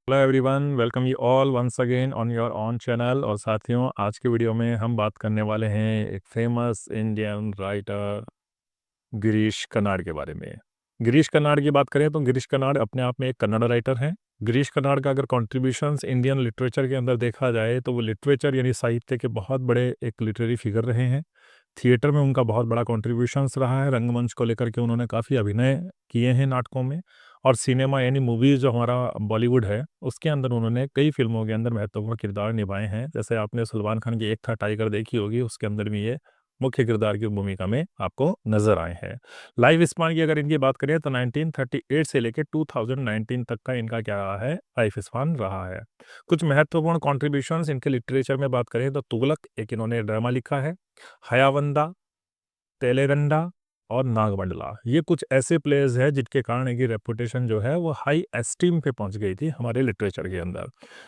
Hello everyone, welcome you all once again on your own channel. और साथियों, आज के वीडियो में हम बात करने वाले हैं एक famous Indian writer Girish Karnad के बारे में। गिरीश कर्नाड की बात करें तो गिरीश कर्नाड अपने आप में एक कन्नड़ राइटर हैं। गिरीश कर्नाड का अगर कॉन्ट्रीब्यूशंस इंडियन लिटरेचर के अंदर देखा जाए तो वो लिटरेचर यानी साहित्य के बहुत बड़े एक लिटरेरी फिगर रहे हैं। थिएटर में उनका बहुत बड़ा कॉन्ट्रीब्यूशंस रहा है। रंगमंच को लेकर के उन्होंने काफ़ी अभिनय किए हैं नाटकों में। और सिनेमा यानी मूवीज़ जो हमारा बॉलीवुड है, उसके अंदर उन्होंने कई फ़िल्मों के अंदर महत्वपूर्ण किरदार निभाए हैं। जैसे आपने सलमान खान की एक था टाइगर देखी होगी, उसके अंदर भी ये मुख्य किरदार की भूमिका में आपको नज़र आए हैं। लाइफ स्पान की अगर इनकी बात करें तो 1938 से लेके 2019 तक का इनका क्या रहा है, लाइफ स्पान रहा है। कुछ महत्वपूर्ण कॉन्ट्रीब्यूशंस इनके लिटरेचर में बात करें तो तुगलक एक इन्होंने ड्रामा लिखा है। हयावंदा, तेलेरंडा और नागमंडला, ये कुछ ऐसे प्लेयर्स हैं जिनके कारण इनकी रेपुटेशन जो है वो हाई एस्टीम पे पहुंच गई थी हमारे लिटरेचर के अंदर।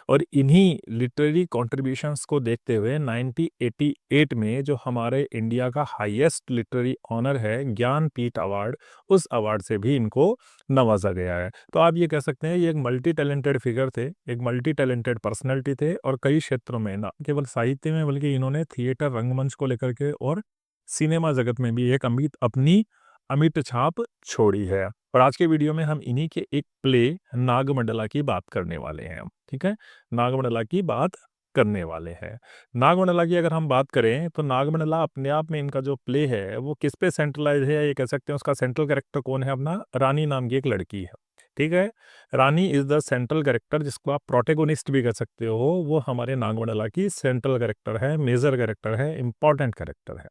और इन्हीं लिटरेरी कॉन्ट्रीब्यूशंस को देखते हुए 1988 में जो हमारे इंडिया का हाईएस्ट लिटरेरी ऑनर है ज्ञानपीठ अवार्ड, उस अवार्ड से भी इनको नवाजा गया है। तो आप ये कह सकते हैं ये एक मल्टी टैलेंटेड फिगर थे, एक मल्टी टैलेंटेड पर्सनैलिटी थे। और कई क्षेत्रों में, ना केवल साहित्य में बल्कि इन्होंने थिएटर रंगमंच को लेकर के और सिनेमा जगत में भी एक अपनी अमिट छाप छोड़ी है। और आज के वीडियो में हम इन्हीं के एक प्ले नागमंडला की बात करने वाले हैं। ठीक है, नागमंडला की बात करने वाले हैं। नागमंडला की अगर हम बात करें तो नागमंडला अपने आप में इनका जो प्ले है वो किस पे सेंट्रलाइज है, ये कह सकते हैं उसका सेंट्रल कैरेक्टर कौन है, अपना रानी नाम की एक लड़की है। ठीक है, रानी इज द सेंट्रल कैरेक्टर, जिसको आप प्रोटेगोनिस्ट भी कह सकते हो। वो हमारे नागमंडला की सेंट्रल कैरेक्टर है, मेजर कैरेक्टर है, इंपॉर्टेंट कैरेक्टर है।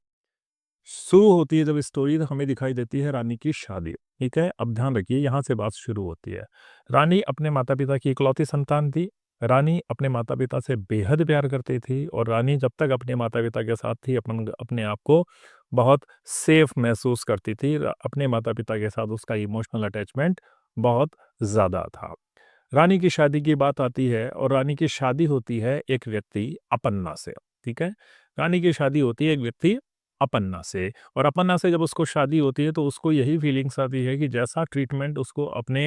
शुरू होती है जब स्टोरी तो हमें दिखाई देती है रानी की शादी। ठीक है, अब ध्यान रखिए, यहाँ से बात शुरू होती है। रानी अपने माता पिता की इकलौती संतान थी। रानी अपने माता पिता से बेहद प्यार करती थी। और रानी जब तक अपने माता पिता के साथ थी अपने आप को बहुत सेफ महसूस करती थी। अपने माता पिता के साथ उसका इमोशनल अटैचमेंट बहुत ज़्यादा था। रानी की शादी की बात आती है और रानी की शादी होती है एक व्यक्ति अपन्ना से। ठीक है, रानी की शादी होती है एक व्यक्ति अपन्ना से। और अपन्ना से जब उसको शादी होती है तो उसको यही फीलिंग्स आती है कि जैसा ट्रीटमेंट उसको अपने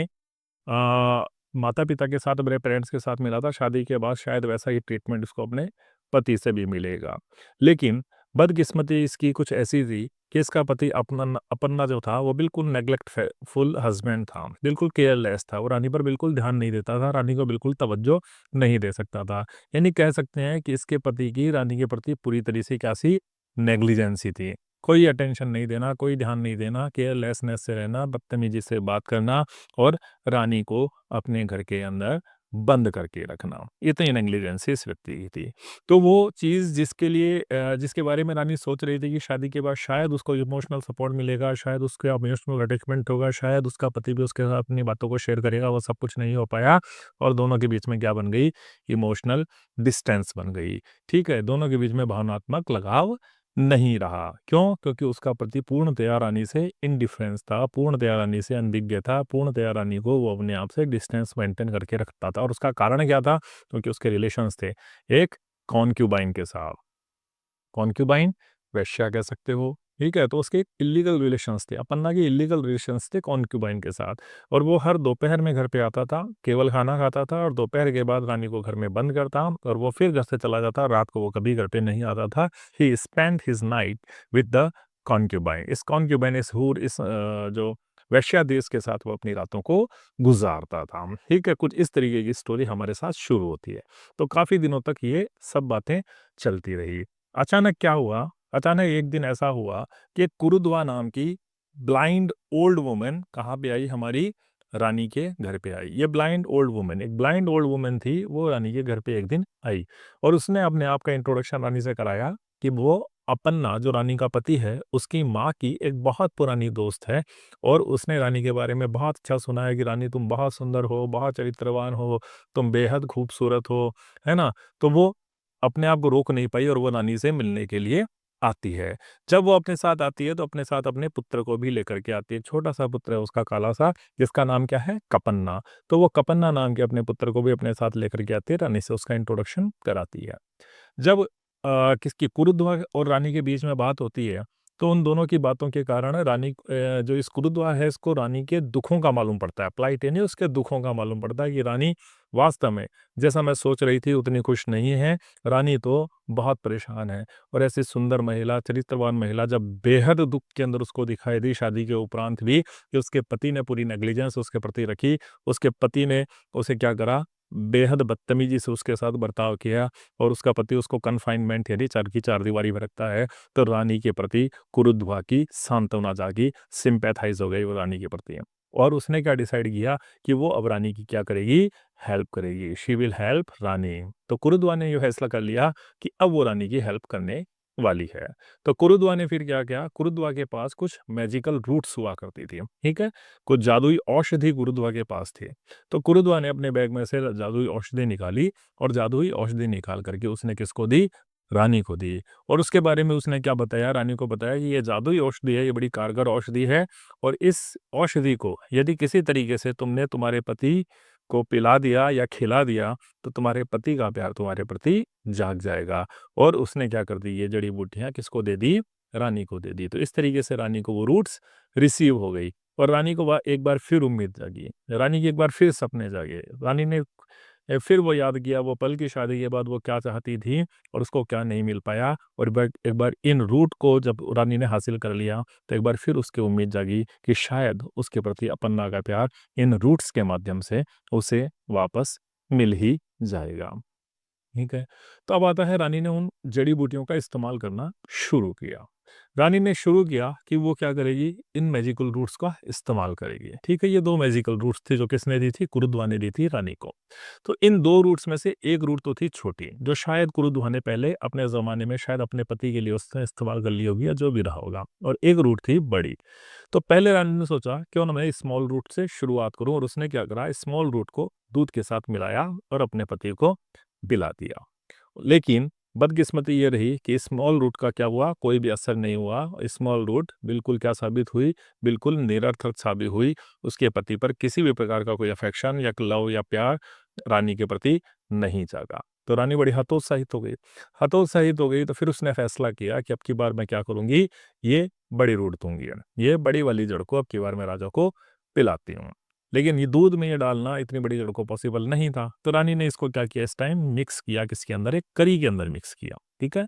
माता पिता के साथ, अपने पेरेंट्स के साथ मिला था, शादी के बाद शायद वैसा ही ट्रीटमेंट उसको अपने पति से भी मिलेगा। लेकिन बदकिस्मती इसकी कुछ ऐसी थी कि इसका पति अपना अपन्ना जो था वो बिल्कुल नेग्लेक्टफुल हस्बैंड था, बिल्कुल केयरलेस था। वो रानी पर बिल्कुल ध्यान नहीं देता था, रानी को बिल्कुल तवज्जो नहीं दे सकता था। यानी कह सकते हैं कि इसके पति की रानी के प्रति पूरी तरह से क्या सी नेग्लिजेंसी थी। कोई अटेंशन नहीं देना, कोई ध्यान नहीं देना, केयरलेसनेस से रहना, बदतमीजी से बात करना और रानी को अपने घर के अंदर बंद करके रखना। इतनी नेग्लिजेंसी इस व्यक्ति की थी। तो वो चीज़ जिसके लिए जिसके बारे में रानी सोच रही थी कि शादी के बाद शायद उसको इमोशनल सपोर्ट मिलेगा, शायद उसका इमोशनल अटैचमेंट होगा, शायद उसका पति भी उसके साथ अपनी बातों को शेयर करेगा, वो सब कुछ नहीं हो पाया। और दोनों के बीच में क्या बन गई, इमोशनल डिस्टेंस बन गई। ठीक है, दोनों के बीच में भावनात्मक लगाव नहीं रहा। क्यों? क्योंकि उसका प्रति पूर्णतया रानी से इंडिफरेंस था, पूर्णतया रानी से अनभिज्ञ था, पूर्णतया रानी को वो अपने आप से डिस्टेंस मेंटेन करके रखता था। और उसका कारण क्या था? क्योंकि उसके रिलेशंस थे एक कॉन्क्यूबाइन के साथ। कॉन्क्यूबाइन वेश्या कह सकते हो। ठीक है, तो उसके इलीगल रिलेशंस थे, अपन्ना के इलीगल रिलेशंस थे कॉन्क्यूबाइन के साथ। और वो हर दोपहर में घर पे आता था, केवल खाना खाता था और दोपहर के बाद रानी को घर में बंद करता और वो फिर घर से चला जाता। रात को वो कभी घर पे नहीं आता था। He spent his night with the concubine. इस कॉन्क्यूबाइन, इस हूर, इस जो वेश्या देश के साथ वो अपनी रातों को गुजारता था। ठीक है, कुछ इस तरीके की स्टोरी हमारे साथ शुरू होती है। तो काफ़ी दिनों तक ये सब बातें चलती रही। अचानक क्या हुआ, अचानक एक दिन ऐसा हुआ कि कुरुदवा नाम की ब्लाइंड ओल्ड वुमन कहाँ पे आई, हमारी रानी के घर पे आई। ये ब्लाइंड ओल्ड वुमन, एक ब्लाइंड ओल्ड वुमन थी, वो रानी के घर पे एक दिन आई। और उसने अपने आप का इंट्रोडक्शन रानी से कराया कि वो अपन्ना, जो रानी का पति है, उसकी माँ की एक बहुत पुरानी दोस्त है। और उसने रानी के बारे में बहुत अच्छा सुना है कि रानी तुम बहुत सुंदर हो, बहुत चरित्रवान हो, तुम बेहद खूबसूरत हो, है ना। तो वो अपने आप को रोक नहीं पाई और वो रानी से मिलने के लिए आती है। जब वो अपने साथ आती है तो अपने साथ अपने पुत्र को भी लेकर के आती है। छोटा-सा पुत्र है उसका काला-सा, जिसका नाम क्या है? कपन्ना। तो वो कपन्ना नाम के अपने पुत्र को भी अपने साथ लेकर के आती है, रानी से उसका इंट्रोडक्शन कराती है। जब किसकी, कुरुद्वा और रानी के बीच में बात होती है, तो उन दोनों की बातों के कारण रानी जो इस कुरुद्वा है इसको रानी के दुखों का मालूम पड़ता है, plight यानी उसके दुखों का मालूम पड़ता है कि रानी वास्तव में जैसा मैं सोच रही थी उतनी खुश नहीं है, रानी तो बहुत परेशान है। और ऐसी सुंदर महिला, चरित्रवान महिला जब बेहद दुःख के अंदर उसको दिखाई दी शादी के उपरांत भी कि उसके पति ने पूरी नेग्लिजेंस उसके प्रति रखी, उसके पति ने उसे क्या करा, बेहद बदतमीज़ी से उसके साथ बर्ताव किया और उसका पति उसको कन्फाइनमेंट यानी चार की चारदीवारी में रखता है, तो रानी के प्रति कुरुद्वा की सांत्वना जागी, सिम्पैथाइज़ हो गई वो रानी के प्रति। और उसने क्या डिसाइड किया कि वो अब रानी की क्या करेगी, हेल्प करेगी, शी विल हेल्प रानी। तो कुरुद्वा ने ये फैसला कर लिया कि अब वो रानी की हेल्प करने वाली है। तो कुरुद्वा ने फिर क्या किया, कुरुद्वा के पास कुछ मैजिकल रूट्स हुआ करती थी, ठीक है? कुछ जादुई औषधि कुरुद्वा के पास थी। तो कुरुद्वा ने अपने बैग में से जादुई औषधि निकाली और जादुई औषधि निकाल करके उसने किसको दी, रानी को दी। और उसके बारे में उसने क्या बताया, रानी को बताया कि ये जादुई औषधि है, ये बड़ी कारगर औषधि है और इस औषधि को यदि किसी तरीके से तुमने तुम्हारे पति को पिला दिया या खिला दिया, तो तुम्हारे पति का प्यार तुम्हारे प्रति जाग जाएगा। और उसने क्या कर दी, ये जड़ी-बूटियाँ किसको दे दी, रानी को दे दी। तो इस तरीके से रानी को वो रूट्स रिसीव हो गई और रानी को एक बार फिर उम्मीद जागी। रानी की एक बार फिर सपने जागे। रानी ने फिर वो याद किया वो पल की शादी के बाद वो क्या चाहती थी और उसको क्या नहीं मिल पाया, और एक बार इन रूट को जब रानी ने हासिल कर लिया, तो एक बार फिर उसकी उम्मीद जागी कि शायद उसके प्रति अपन्ना का प्यार इन रूट्स के माध्यम से उसे वापस मिल ही जाएगा। ठीक है। तो अब आता है रानी ने उन जड़ी-बूटियों का इस्तेमाल करना शुरू किया। रानी ने शुरू किया कि वो क्या करेगी, इन मैजिकल रूट्स का इस्तेमाल करेगी। ठीक है, ये 2 मैजिकल रूट्स थे जो किसने दी थी, कुरुद्वा ने दी थी रानी को। तो इन 2 रूट्स में से एक रूट तो थी छोटी, जो शायद कुरुद्वा ने पहले अपने ज़माने में शायद अपने पति के लिए उसने इस्तेमाल कर ली होगी या जो भी रहा होगा, और एक रूट थी बड़ी। तो पहले रानी ने सोचा क्यों ना मैं स्मॉल रूट से शुरुआत करूँ, और उसने क्या करा, स्मॉल रूट को दूध के साथ मिलाया और अपने पति को पिला दिया। लेकिन बदकिस्मती ये रही कि स्मॉल रूट का क्या हुआ, कोई भी असर नहीं हुआ। स्मॉल रूट बिल्कुल क्या साबित हुई, बिल्कुल निरर्थक साबित हुई। उसके पति पर किसी भी प्रकार का कोई अफेक्शन या लव या प्यार रानी के प्रति नहीं जागा। तो रानी बड़ी हतोत्साहित हो गई। हतोत्साहित हो गई तो फिर उसने फैसला किया कि अब की बार मैं क्या करूँगी, ये बड़ी रूट दूँगी। ये बड़ी वाली जड़ को अब की बार मैं राजा को पिलाती हूँ। लेकिन ये दूध में ये डालना इतनी बड़ी जड़ को पॉसिबल नहीं था। तो रानी ने इसको क्या किया, इस टाइम मिक्स किया, किसके अंदर, एक करी के अंदर मिक्स किया, ठीक है?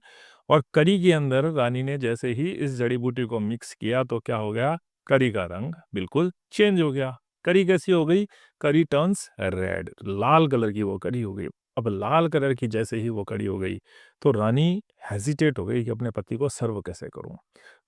और करी के अंदर रानी ने जैसे ही इस जड़ी-बूटी को मिक्स किया तो क्या हो गया, करी का रंग बिल्कुल चेंज हो गया। करी कैसी हो गई? करी टर्न्स रेड, लाल कलर की वो करी हो गई। अब लाल कलर की जैसे ही वो करी हो गई, तो रानी हेजिटेट हो गई कि अपने पति को सर्व कैसे करूँ?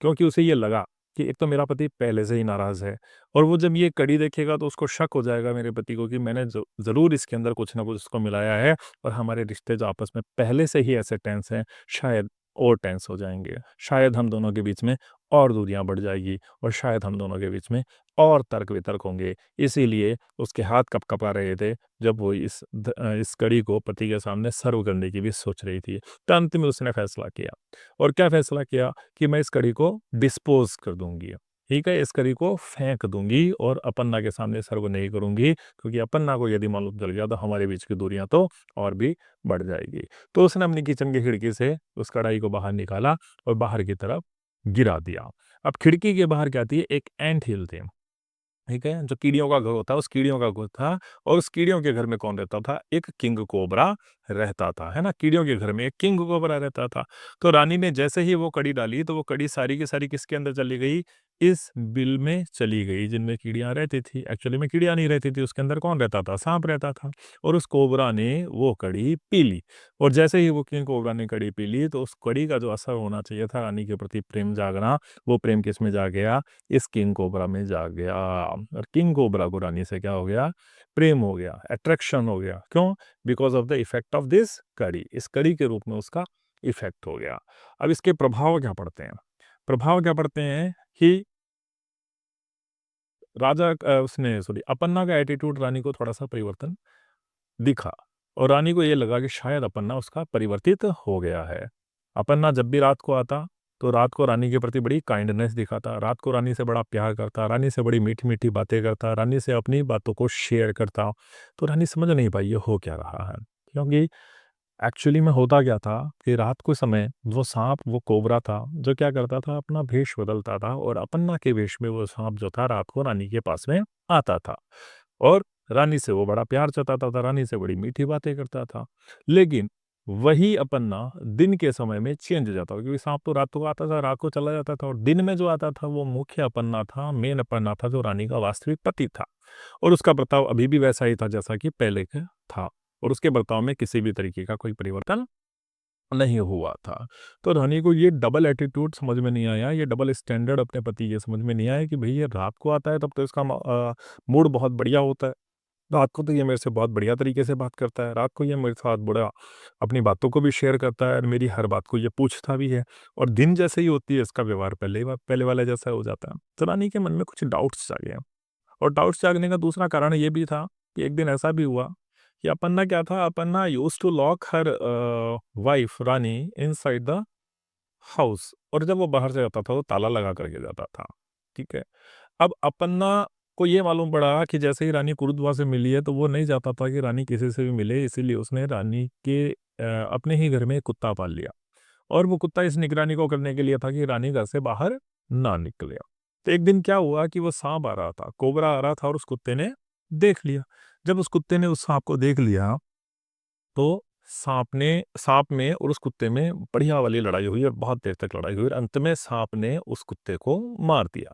क्योंकि उसे ये लगा कि एक तो मेरा पति पहले से ही नाराज़ है, और वो जब ये कड़ी देखेगा तो उसको शक हो जाएगा मेरे पति को कि मैंने ज़रूर इसके अंदर कुछ ना कुछ उसको मिलाया है, और हमारे रिश्ते जो आपस में पहले से ही ऐसे टेंस हैं, शायद और टेंस हो जाएँगे। शायद हम दोनों के बीच में और दूरियाँ बढ़ जाएगी और शायद हम दोनों के बीच में और तर्क-वितर्क होंगे। इसीलिए उसके हाथ कँप-कँपा रहे थे जब वो इस कड़ी को पति के सामने सर्व करने की भी सोच रही थी। तो अंत में उसने फैसला किया, और क्या फैसला किया कि मैं इस कड़ी को डिस्पोज़ कर दूँगी। ठीक है, इस करी को फेंक दूँगी और अपर्णा के सामने सर्व नहीं करूँगी, क्योंकि अपर्णा को यदि मालूम चल गया तो हमारे बीच की दूरियाँ तो और भी बढ़ जाएगी। तो उसने अपनी किचन की खिड़की से उस कढ़ाई को बाहर निकाला और बाहर की तरफ गिरा दिया। अब खिड़की के बाहर क्या थी, एक एंट हिल थी। ठीक है? जो कीड़ियों का घर होता है, उस कीड़ियों का घर था, और उस कीड़ियों के घर में कौन रहता था? एक किंग कोबरा रहता था, है ना? कीड़ियों के घर में एक किंग कोबरा रहता था। तो रानी ने जैसे ही वो कड़ी डाली, तो वो कड़ी सारी की सारी किसके अंदर चली गई? इस बिल में चली गई, जिनमें कीड़ियाँ रहती थी। एक्चुअली में कीड़ियाँ नहीं रहती थी, उसके अंदर कौन रहता था? साँप रहता था, और उस कोबरा ने वो कड़ी पी ली। और जैसे ही वो किंग कोबरा ने कड़ी पी ली, तो उस कड़ी का जो असर होना चाहिए था, रानी के प्रति प्रेम जागना, वो प्रेम किसमें जाग गया? इस किंग कोबरा में जाग गया। और किंग कोबरा को रानी से क्या हो गया? प्रेम हो गया, अट्रैक्शन हो गया। क्यों? Because of the effect of this कड़ी। इस कड़ी के रूप में उसका इफेक्ट हो गया। अब इसके प्रभाव क्या पड़ते हैं? प्रभाव क्या पड़ते हैं कि उसने सॉरी अपर्णा का एटीट्यूड रानी को थोड़ा-सा परिवर्तन दिखा, और रानी को ये लगा कि शायद अपर्णा उसका परिवर्तित हो गया है। अपर्णा जब भी रात को आता, तो रात को रानी के प्रति बड़ी काइंडनेस दिखाता, रात को रानी से बड़ा प्यार करता, रानी से बड़ी मीठी-मीठी बातें करता, रानी से अपनी बातों को शेयर करता। तो रानी समझ नहीं पाई ये हो क्या रहा है? क्योंकि एक्चुअली में होता क्या था कि रात को समय वो सांप, वो कोबरा था जो क्या करता था, अपना भेष बदलता था और अपन्ना के वेश में वो सांप जो था रात को रानी के पास में आता था और रानी से वो बड़ा प्यार जताता था, रानी से बड़ी मीठी बातें करता था। लेकिन वही अपन्ना दिन के समय में चेंज हो जाता था, क्योंकि सांप तो रात को आता था, रात को चला जाता था, और दिन में जो आता था वो मुख्य अपन्ना था, मेन अपन्ना था, जो रानी का वास्तविक पति था। और उसका बर्ताव अभी भी वैसा ही था जैसा कि पहले का था, और उसके बर्ताव में किसी भी तरीके का कोई परिवर्तन नहीं हुआ था। तो रानी को ये डबल एटीट्यूड समझ में नहीं आया, ये डबल स्टैंडर्ड अपने पति ये समझ में नहीं आया कि भई ये रात को आता है तब तो इसका मूड बहुत बढ़िया होता है। रात को तो ये मेरे से बहुत बढ़िया तरीके से बात करता है, रात को ये मेरे साथ बड़ा अपनी बातों को भी शेयर करता है और मेरी हर बात को ये पूछता भी है, और दिन जैसे ही होती है इसका व्यवहार पहले वाले जैसा हो जाता है। तो रानी के मन में कुछ डाउट्स जागे, और डाउट्स जागने का दूसरा कारण ये भी था कि एक दिन ऐसा भी हुआ कि अपन्ना क्या था, Appanna used to lock her wife Rani inside the house, और जब वो बाहर से आता था वो ताला लगा करके जाता था। ठीक है। अब अपन्ना को ये मालूम पड़ा कि जैसे ही रानी कुरुद्वा से मिली है तो वो नहीं चाहता था कि रानी किसी से भी मिले, इसीलिए उसने रानी के अपने ही घर में एक कुत्ता पाल लिया, और वो कुत्ता इस निगरानी को करने के लिए था कि रानी घर से बाहर ना निकले। तो एक दिन क्या हुआ कि वो सांप आ रहा था, कोबरा आ रहा था, और उस कुत्ते ने देख लिया। जब उस कुत्ते ने उस सांप को देख लिया तो सांप में और उस कुत्ते में बढ़िया वाली लड़ाई हुई, और बहुत देर तक लड़ाई हुई, और अंत में सांप ने उस कुत्ते को मार दिया।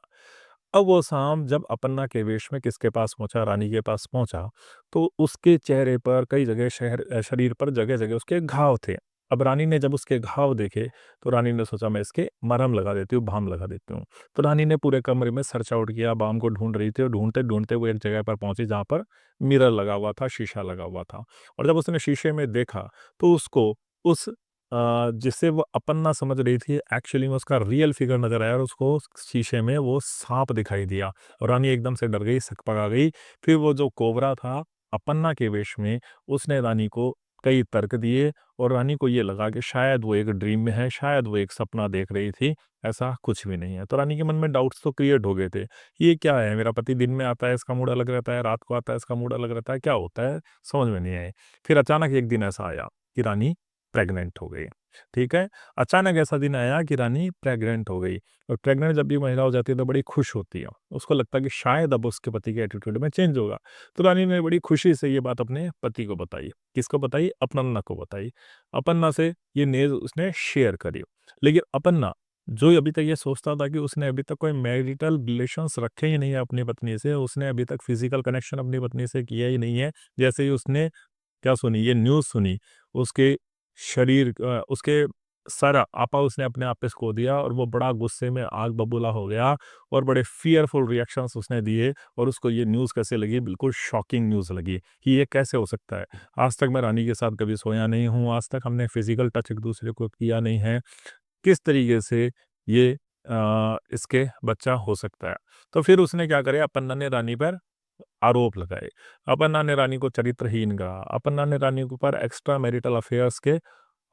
अब वो सांप जब अपन्ना के वेश में किसके पास पहुंचा, रानी के पास पहुंचा, तो उसके चेहरे पर कई जगह शरीर पर जगह जगह उसके घाव थे। अब रानी ने जब उसके घाव देखे तो रानी ने सोचा मैं इसके मरहम लगा देती हूँ, बाम लगा देती हूँ। तो रानी ने पूरे कमरे में सर्च आउट किया, बाम को ढूंढ रही थी, और ढूंढते ढूंढते वो एक जगह पर पहुंची जहां पर मिरर लगा हुआ था, शीशा लगा हुआ था। और जब उसने शीशे में देखा तो उसको उस जिसे वो अपन्ना समझ रही थी, एक्चुअली में उसका रियल फिगर नजर आया, और उसको शीशे में वो सांप दिखाई दिया, और रानी एकदम से डर गई, सकपका गई। फिर वो जो कोबरा था अपन्ना के वेश में, उसने रानी को कई तर्क दिए, और रानी को ये लगा कि शायद वो एक ड्रीम में है, शायद वो एक सपना देख रही थी, ऐसा कुछ भी नहीं है। तो रानी के मन में डाउट्स तो क्रिएट हो गए थे, ये क्या है, मेरा पति दिन में आता है इसका मूड अलग रहता है, रात को आता है इसका मूड अलग रहता है, क्या होता है, समझ में नहीं आए। फिर अचानक एक दिन ऐसा आया कि रानी प्रेग्नेंट हो गई। ठीक है। अचानक ऐसा दिन आया कि रानी प्रेग्नेंट हो गई, और प्रेग्नेंट जब भी महिला हो जाती है तो बड़ी खुश होती है, उसको लगता है कि शायद अब उसके पति के एटीट्यूड में चेंज होगा। तो रानी ने बड़ी खुशी से ये बात अपने पति को बताई। किसको बताई? अपन्ना को बताई। अपन्ना से ये न्यूज़ उसने शेयर करी। लेकिन अपन्ना जो अभी तक ये सोचता था कि उसने अभी तक कोई मैरिटल रिलेशंस रखे ही नहीं है अपनी पत्नी से, उसने अभी तक फिजिकल कनेक्शन अपनी पत्नी से किया ही नहीं है, जैसे ही उसने क्या सुनी, ये न्यूज़ सुनी, उसके उसके सारा आपा उसने अपने आप पे खो दिया, और वो बड़ा गुस्से में आग बबूला हो गया, और बड़े फ़ियरफुल रिएक्शंस उसने दिए, और उसको ये न्यूज़ कैसे लगी, बिल्कुल शॉकिंग न्यूज़ लगी कि ये कैसे हो सकता है? आज तक मैं रानी के साथ कभी सोया नहीं हूँ, आज तक हमने फिज़िकल टच एक-दूसरे को किया नहीं है। किस तरीके से ये इसके बच्चा हो सकता है? तो फिर उसने क्या करे, अपन्ना ने रानी पर आरोप लगाए। अपन्ना ने रानी को चरित्रहीन कहा, अपन्ना ने रानी के ऊपर एक्स्ट्रा मैरिटल अफेयर्स के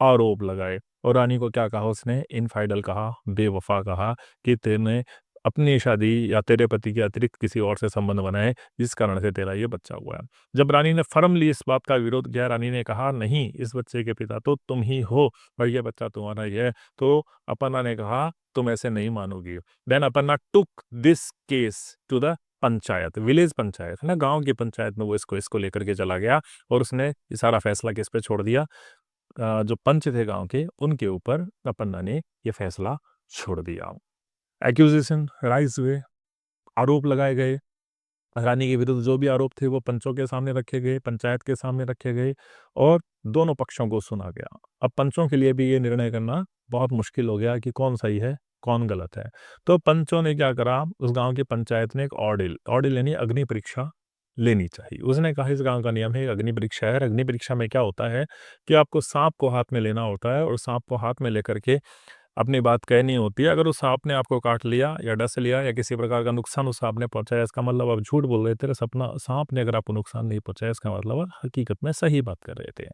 आरोप लगाए, और रानी को क्या कहा उसने, इनफाइडल कहा, बेवफ़ा कहा कि तूने अपनी शादी या तेरे पति के अतिरिक्त किसी और से संबंध बनाए, जिस कारण से तेरा ये बच्चा हुआ है। जब रानी ने फ़र्मली इस बात का विरोध किया, रानी ने कहा नहीं, इस बच्चे के पिता तो तुम ही हो, और ये बच्चा तुम्हारा ही है। तो अपर्णा ने कहा तुम ऐसे नहीं मानोगी। Then Aparna took this case to the panchayat, village panchayat है ना, गाँव की पंचायत में वो इसको इसको लेकर के चला गया, और उसने ये सारा फैसला किस पे छोड़ दिया, जो पंच थे गाँव के, उनके ऊपर अपर्णा ने ये फैसला छोड़ दिया। एक्यूज़ेशन राइज़ हुए, आरोप लगाए गए। रानी के विरुद्ध जो भी आरोप थे वो पंचों के सामने रखे गए, पंचायत के सामने रखे गए, और दोनों पक्षों को सुना गया। अब पंचों के लिए भी ये निर्णय करना बहुत मुश्किल हो गया कि कौन सही है, कौन गलत है। तो पंचों ने क्या करा, उस गाँव की पंचायत ने एक ऑर्डिल ऑर्डिल यानी अग्नि परीक्षा लेनी चाहिए। उसने कहा इस गाँव का नियम है, अग्नि परीक्षा है। अग्नि परीक्षा में क्या होता है कि आपको साँप को हाथ में लेना होता है, और साँप को हाथ में लेकर के अपनी बात कहनी होती है। अगर उस सांप ने आपको काट लिया या डस लिया या किसी प्रकार का नुकसान उस सांप ने पहुँचाया, इसका मतलब आप झूठ बोल रहे थे। सपना सांप ने अगर आपको नुकसान नहीं पहुँचाया, इसका मतलब आप हकीकत में सही बात कर रहे थे।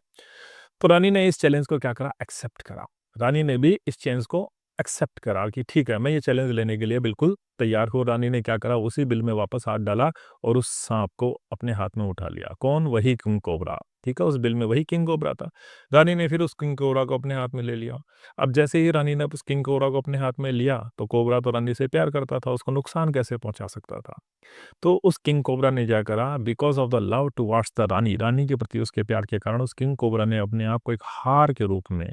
तो रानी ने इस चैलेंज को क्या करा, एक्सेप्ट करा। रानी ने भी इस चैलेंज को एक्सेप्ट करा कि ठीक है, मैं ये चैलेंज लेने के लिए बिल्कुल तैयार हूँ। रानी ने क्या करा, उसी बिल में वापस हाथ डाला और उस सांप को अपने हाथ में उठा लिया। कौन? वही किंग कोबरा। ठीक है, उस बिल में वही किंग कोबरा था। रानी ने फिर उस किंग कोबरा को अपने हाथ में ले लिया। अब जैसे ही रानी ने उस किंग कोबरा को अपने हाथ में लिया, तो कोबरा तो रानी से प्यार करता था, उसको नुकसान कैसे पहुँचा सकता था? तो उस किंग कोबरा ने क्या करा, because of the love towards the Rani, रानी के प्रति उसके प्यार के कारण उस किंग कोबरा ने अपने आप को एक हार के रूप में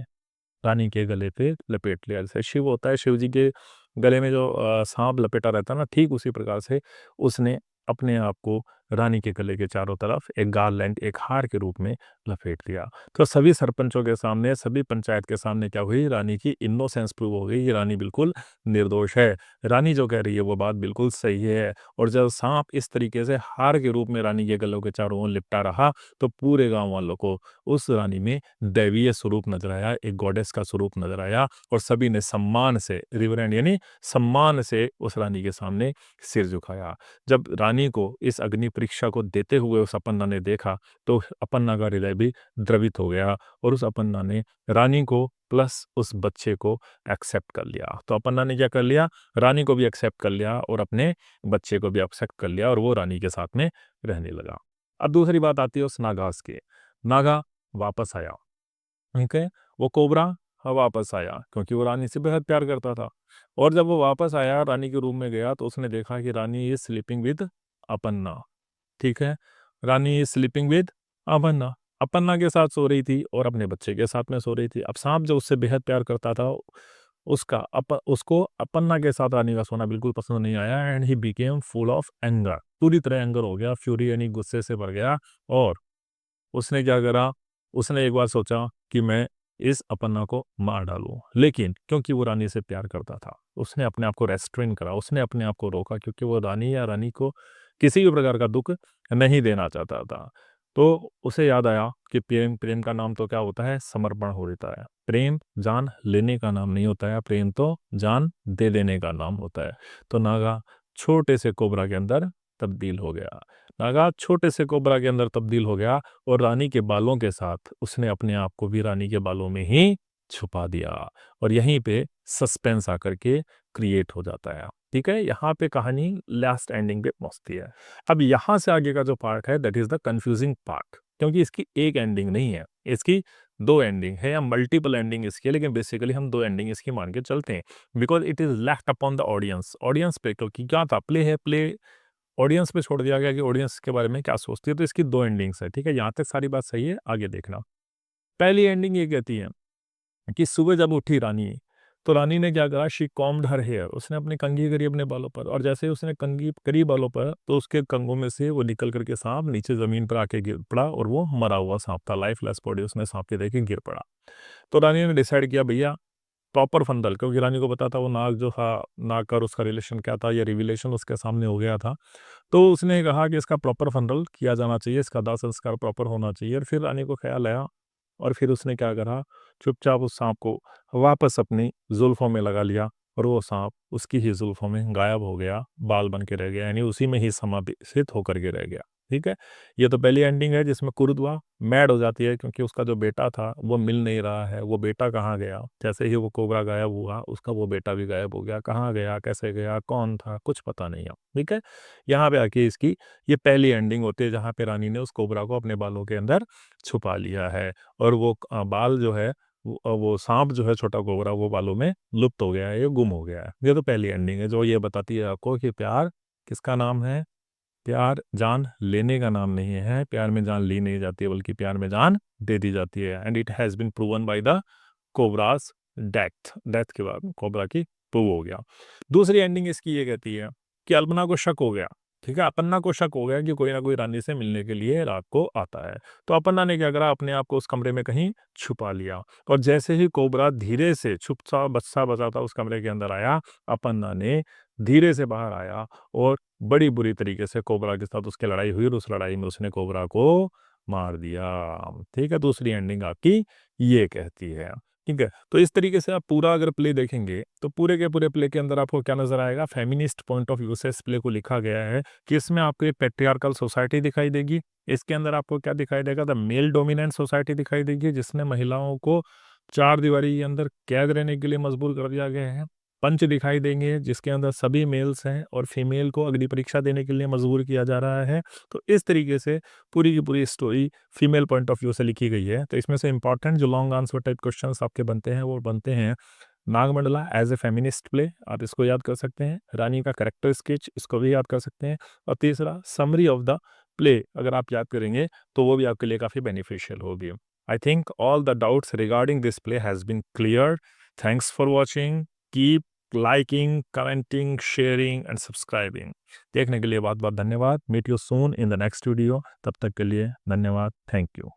रानी के गले पे लपेट लिया। जैसे शिव होता है, शिव जी के गले में जो साँप लपेटा रहता है ना, ठीक उसी प्रकार से उसने अपने आप को रानी के गले के चारों तरफ एक गारलैंड, एक हार के रूप में लपेट लिया। तो सभी सरपंचों के सामने, सभी पंचायत के सामने क्या हुई, रानी की इनोसेंस प्रूव हो गई, ये रानी बिल्कुल निर्दोष है। रानी जो कह रही है वो बात बिल्कुल सही है। और जब साँप इस तरीके से हार के रूप में रानी के गलों के चारों ओर लिपटा रहा, तो पूरे गाँव वालों को उस रानी में दैवीय स्वरूप नज़र आया, एक गॉडेस का स्वरूप नज़र आया, और सभी ने सम्मान से, रिवरेंड यानी सम्मान से उस रानी के सामने सिर झुकाया। जब रानी को इस अग्नि परीक्षा को देते हुए उस अपन्ना ने देखा, तो अपन्ना का हृदय भी द्रवित हो गया, और उस अपन्ना ने रानी को प्लस उस बच्चे को एक्सेप्ट कर लिया। तो अपन्ना ने क्या कर लिया, रानी को भी एक्सेप्ट कर लिया और अपने बच्चे को भी एक्सेप्ट कर लिया, और वो रानी के साथ में रहने लगा। अब दूसरी बात आती है उस नागास की। नागा वापस आया, ठीक है? वो कोबरा वापस आया, क्योंकि वो रानी से बेहद प्यार करता था। और जब वो वापस आया, रानी के रूम में गया, तो उसने देखा कि Rani is sleeping with Apanna, ठीक है? Rani is sleeping with Apanna, Apanna के साथ सो रही थी और अपने बच्चे के साथ में सो रही थी। अब साँप जो उससे बेहद प्यार करता था, उसको अपन्ना के साथ रानी का सोना बिल्कुल पसंद नहीं आया, and he became full of anger, पूरी तरह एंगर हो गया, फ्यूरी यानी गुस्से से भर गया। और उसने क्या करा, उसने एक बार सोचा कि मैं इस अपन्ना को मार डालूँ। लेकिन क्योंकि वो रानी से प्यार करता था, उसने अपने आप को रेस्ट्रेन करा, उसने अपने आप को रोका, क्योंकि वो रानी या रानी को किसी भी प्रकार का दुःख नहीं देना चाहता था। तो उसे याद आया कि प्रेम, प्रेम का नाम तो क्या होता है, समर्पण होता है। प्रेम जान लेने का नाम नहीं होता है, प्रेम तो जान दे देने का नाम होता है। तो नागा छोटे से कोबरा के अंदर तब्दील हो गया। नागा छोटे से कोबरा के अंदर तब्दील हो गया, और रानी के बालों के साथ उसने अपने आप को भी रानी के बालों में ही छुपा दिया, और यहीं पे सस्पेंस आकर के क्रिएट हो जाता है। ठीक है, यहाँ पे कहानी लास्ट एंडिंग पे पहुंचती है। अब यहाँ से आगे का जो पार्ट है, that is the confusing part, क्योंकि इसकी एक एंडिंग नहीं है, इसकी दो एंडिंग है, या मल्टीपल एंडिंग इसकी है, लेकिन बेसिकली हम दो एंडिंग इसकी मान के चलते हैं, because it is left upon the audience, audience पे, क्योंकि क्या था, प्ले है, प्ले ऑडियंस पे छोड़ दिया गया कि ऑडियंस के बारे में क्या सोचती है। तो इसकी दो एंडिंग्स है, ठीक है, यहाँ तक सारी बात सही है, आगे देखना। पहली एंडिंग ये कहती है कि सुबह जब उठी रानी, तो रानी ने क्या करा, शी कॉम्ड हर हेयर, उसने अपनी कंघी करी अपने बालों पर, और जैसे ही उसने कंघी करी बालों पर, तो उसके कंघों में से वो निकल करके सांप नीचे जमीन पर आके गिर पड़ा, और वो मरा हुआ सांप था, लाइफलेस बॉडी उसमें सांप के देख के गिर पड़ा। तो रानी ने डिसाइड किया, भैया प्रॉपर फंडल, क्योंकि रानी को पता था वो नाग जो था, नाग का और उसका रिलेशन क्या था, ये रिविलेशन उसके सामने हो गया था। तो उसने कहा कि इसका प्रॉपर फंडल किया जाना चाहिए, इसका दाह संस्कार प्रॉपर होना चाहिए, और फिर रानी को ख्याल आया, और फिर उसने क्या करा, चुपचाप उस सांप को वापस अपनी जुल्फ़ों में लगा लिया, और वो सांप उसकी ही जुल्फ़ों में गायब हो गया, बाल बन के रह गया, यानी उसी में ही समावेशित होकर के रह गया। ठीक है, ये तो पहली एंडिंग है, जिसमें कुरुदवा मैड हो जाती है, क्योंकि उसका जो बेटा था वो मिल नहीं रहा है, वो बेटा कहाँ गया, जैसे ही वो कोबरा गायब हुआ, उसका वो बेटा भी गायब हो गया, कहाँ गया, कैसे गया, कौन था, कुछ पता नहीं है। ठीक है, यहाँ पे आके इसकी ये पहली एंडिंग होती है, जहाँ पे रानी ने उस कोबरा को अपने बालों के अंदर छुपा लिया है, और वो बाल जो है, वो सांप जो है, छोटा कोबरा, वो बालों में लुप्त हो गया है, ये गुम हो गया है। ये तो पहली एंडिंग है, जो ये बताती है आपको कि प्यार किसका नाम है, प्यार जान लेने का नाम नहीं है, प्यार में जान ली नहीं जाती है, बल्कि प्यार में जान दे दी जाती है, and it has been proven by the cobras death, death के बाद कोबरा की प्रूव हो गया। दूसरी एंडिंग इसकी ये कहती है कि अल्पना को शक हो गया, ठीक है, अपन्ना को शक हो गया कि कोई ना कोई रानी से मिलने के लिए रात को आता है। तो अपन्ना ने क्या करा, अपने आप को उस कमरे में कहीं छुपा लिया, और जैसे ही कोबरा धीरे से छुपसा बच्चा बचाता उस कमरे के अंदर आया, अपन्ना ने धीरे से बाहर आया, और बड़ी बुरी तरीके से कोबरा के साथ उसकी लड़ाई हुई, और उस लड़ाई में उसने कोबरा को मार दिया। ठीक है, दूसरी एंडिंग आपकी ये कहती है। ठीक है, तो इस तरीके से आप पूरा अगर प्ले देखेंगे, तो पूरे के पूरे प्ले के अंदर आपको क्या नजर आएगा, फेमिनिस्ट पॉइंट ऑफ व्यू से इस प्ले को लिखा गया है, कि इसमें आपको एक पेट्रियार्कल सोसाइटी दिखाई देगी, इसके अंदर आपको क्या दिखाई देगा, द मेल डोमिनेंट सोसाइटी दिखाई देगी, जिसने महिलाओं को चार दीवारी के अंदर कैद रहने के लिए मजबूर कर दिया गया है। पंच दिखाई देंगे जिसके अंदर सभी मेल्स हैं और फीमेल को अग्नि परीक्षा देने के लिए मजबूर किया जा रहा है। तो इस तरीके से पूरी की पूरी story female point of view से लिखी गई है। तो इसमें से इंपॉर्टेंट जो लॉन्ग आंसर टाइप क्वेश्चंस आपके बनते हैं वो बनते हैं Nagamandala as a feminist play, आप इसको याद कर सकते हैं। रानी का करेक्टर स्केच, इसको भी याद कर सकते हैं। और तीसरा समरी ऑफ द प्ले, अगर आप याद करेंगे तो वो भी आपके लिए काफ़ी बेनिफिशियल होगी। I think all the doubts regarding this play has been clear. Thanks for watching. Keep liking, commenting, sharing and subscribing. देखने के लिए बहुत बहुत धन्यवाद। Meet you soon in the next video. तब तक के लिए धन्यवाद। Thank you.